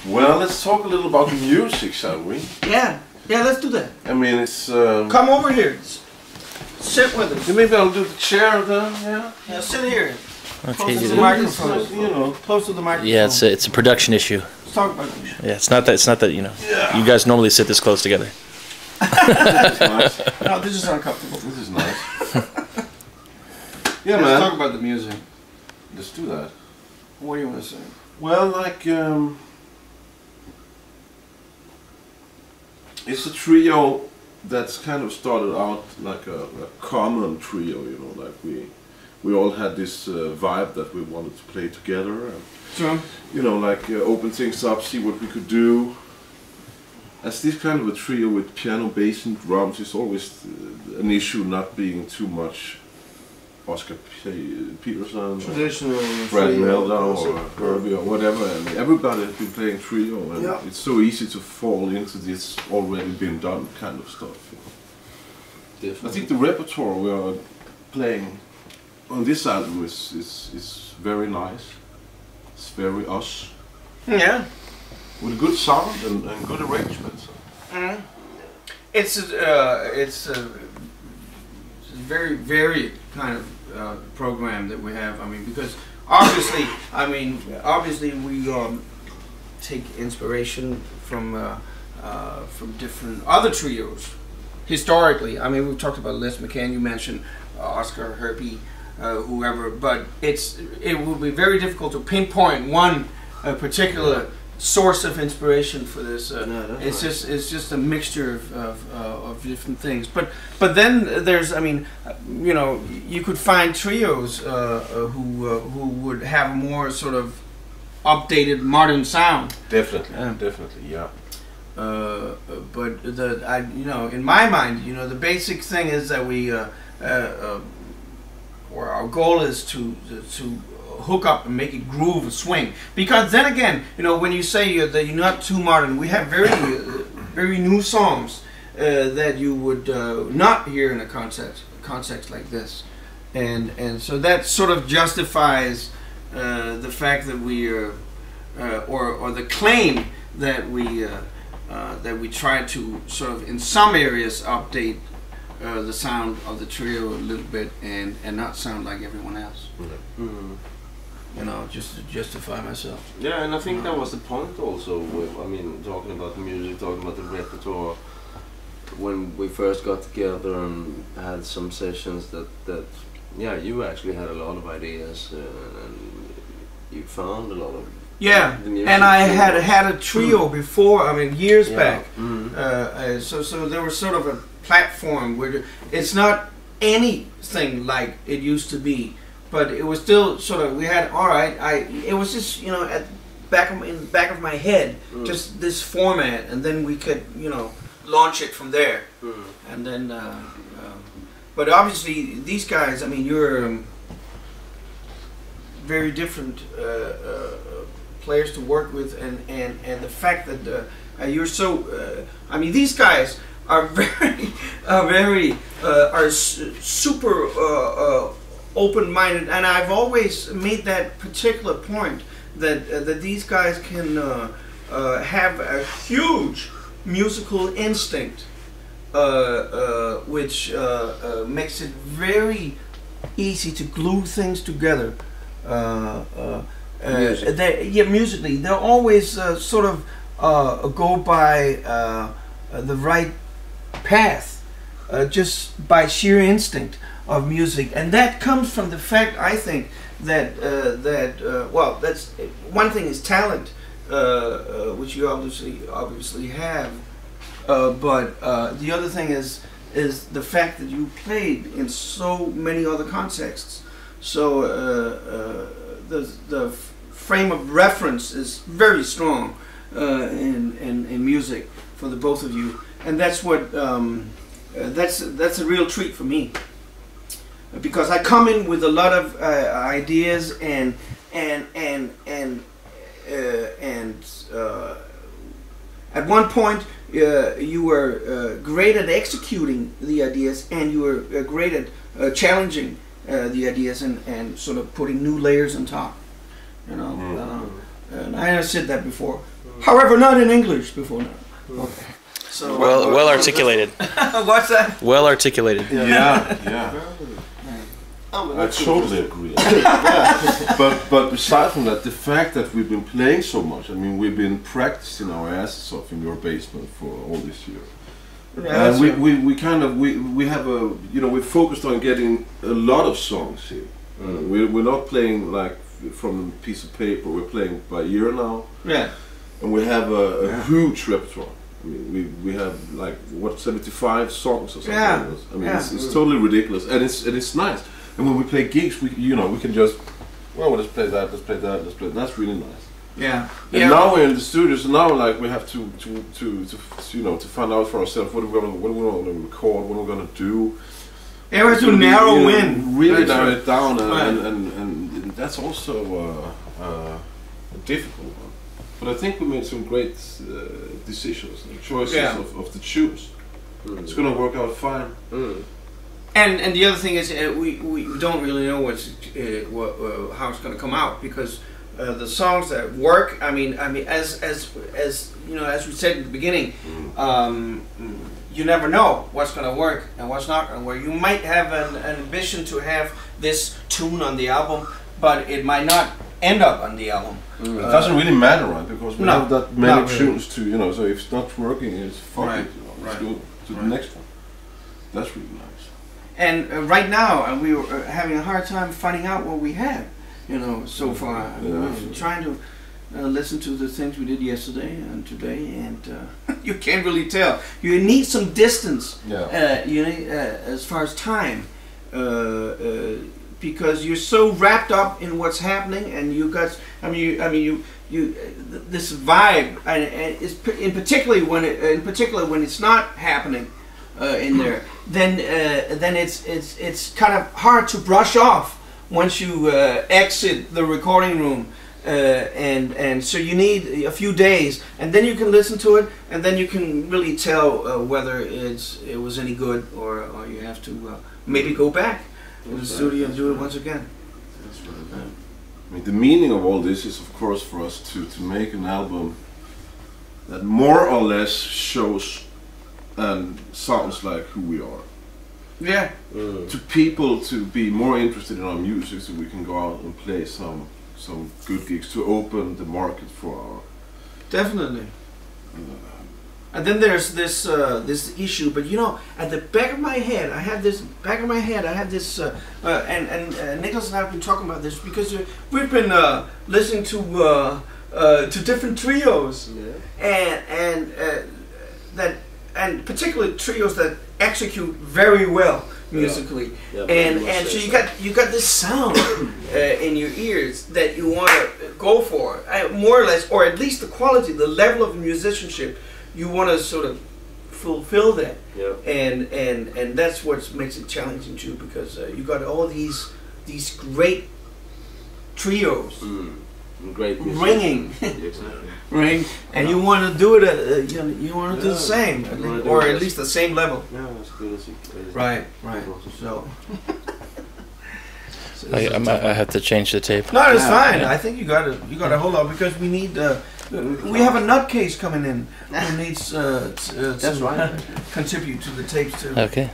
Well, let's talk a little about music, shall we? Yeah, let's do that. I mean, it's... Come over here. Sit with us. Maybe I'll do the chair then, yeah? Yeah, sit here. Okay, close to the microphone. You know. Close to the microphone. Yeah, it's a production issue. Let's talk about this. Yeah, it's not that you know. Yeah. You guys normally sit this close together. That's nice. No, this is uncomfortable. This is nice. Yeah, Let's man. talk about the music. Let's do that. What do you want to say? Well, like, it's a trio that's kind of started out like a common trio, you know, like we all had this vibe that we wanted to play together and, Sure. you know, like open things up, see what we could do. As this kind of a trio with piano, bass and drums, it's always an issue not being too much Oscar Peterson, Traditional Brad trio. Meldau or Herbie or whatever, and everybody has been playing trio, and yeah. it's so easy to fall into this already been done kind of stuff. You know. I think the repertoire we are playing on this album is very nice. It's very us. Yeah. With a good sound and good arrangements. Mm. It's a very kind of program that we have. I mean, because obviously we take inspiration from different other trios historically. I mean, we've talked about Les McCann. You mentioned Oscar, Herbie, whoever, but it will be very difficult to pinpoint one particular source of inspiration for this. It's just a mixture of different things. But then there's, I mean, you know, you could find trios who would have a more sort of updated modern sound. Definitely, yeah. But you know, in my mind, you know, the basic thing is that we, or our goal is to hook up and make it groove and swing. Because then again, you know, when you say that you're not too modern, we have very new songs that you would not hear in a context like this, and so that sort of justifies the fact that we are, or the claim that we try to sort of in some areas update the sound of the trio a little bit and not sound like everyone else. Mm-hmm. You know, just to justify myself. Yeah, and I think that was the point also with, I mean, talking about the music, talking about the repertoire. When we first got together and had some sessions that yeah, you actually had a lot of ideas and you found a lot of the music. And I had a trio before, I mean, years back. Mm-hmm. So there was sort of a platform where it's not anything like it used to be. But it was still sort of, we had, all right, it was just, you know, in the back of my head, just this format, and then we could, you know, launch it from there. And then, but obviously these guys, I mean, you're very different players to work with, and the fact that you're so, I mean, these guys are super open-minded, and I've always made that particular point that these guys can have a huge musical instinct, which makes it very easy to glue things together. Musically, they'll always sort of go by the right path, just by sheer instinct of music, and that comes from the fact, I think, that well, that's one thing is talent, which you obviously have, but the other thing is the fact that you played in so many other contexts. So the frame of reference is very strong in music for the both of you, and that's what that's a real treat for me. Because I come in with a lot of ideas and at one point you were great at executing the ideas, and you were great at challenging the ideas and sort of putting new layers on top. You know, and I said that before. However, not in English before now. Okay. So Well articulated. what's that? Well articulated. Yeah. I totally agree. But aside from that, the fact that we've been playing so much, I mean, we've been practicing our asses off in your basement for all this year. Yeah, And we kind of we have a, you know, we're focused on getting a lot of songs here. We're not playing like from a piece of paper. We're playing by ear now. Yeah. And we have a huge repertoire. I mean, we have like what 75 songs or something. Yeah. I mean, it's totally ridiculous, and it's nice. And when we play gigs, we can just, well, let's play that, let's play that, let's play that. That's really nice. Yeah. And now we're in the studios, and now like we have to you know, to find out for ourselves what we're gonna record, what we're gonna do. Yeah, we have to narrow in. Really narrow it down, and that's also a difficult one. But I think we made some great decisions and choices of the tunes. It's gonna work out fine. And the other thing is we don't really know how it's going to come out, because the songs that work. I mean, as you know, as we said at the beginning, you never know what's going to work and what's not going to work. You might have an ambition to have this tune on the album, but it might not end up on the album. It doesn't really matter, right? Because we have that many really. tunes to, you know. So if it's not working, it's fuck Right, it. You know, let's right, go to the next one. That's really nice. And right now, we were having a hard time finding out what we have, you know, so far. We're trying to listen to the things we did yesterday and today, and you can't really tell. You need some distance, you know, as far as time, because you're so wrapped up in what's happening, and you got. I mean, this vibe, and it's in particular when it's not happening. In there, then it's kind of hard to brush off once you exit the recording room, and so you need a few days, and then you can listen to it, and then you can really tell whether it was any good, or you have to maybe go back to the studio and do it once again. That's right. I mean, the meaning of all this is, of course, for us to make an album that more or less shows and sounds like who we are. Yeah. To people to be more interested in our music, so we can go out and play some good gigs to open the market for our. Definitely. And then there's this issue, but you know, at the back of my head, I have this and Nicholas and I have been talking about this, because we've been listening to different trios, and particularly trios that execute very well musically, and so you got this sound in your ears that you want to go for, more or less, or at least the quality, the level of musicianship, you want to sort of fulfill that, and that's what makes it challenging too, because you got all these great trios. Great music. Ringing, ring, and you want to do it. You want to do the same, or at least the same level. Yeah, it's good. Right. So, I have to change the tape. no, it's fine. I think you got to hold on, because we need. We have a nutcase coming in who needs to contribute to the tapes too. Okay.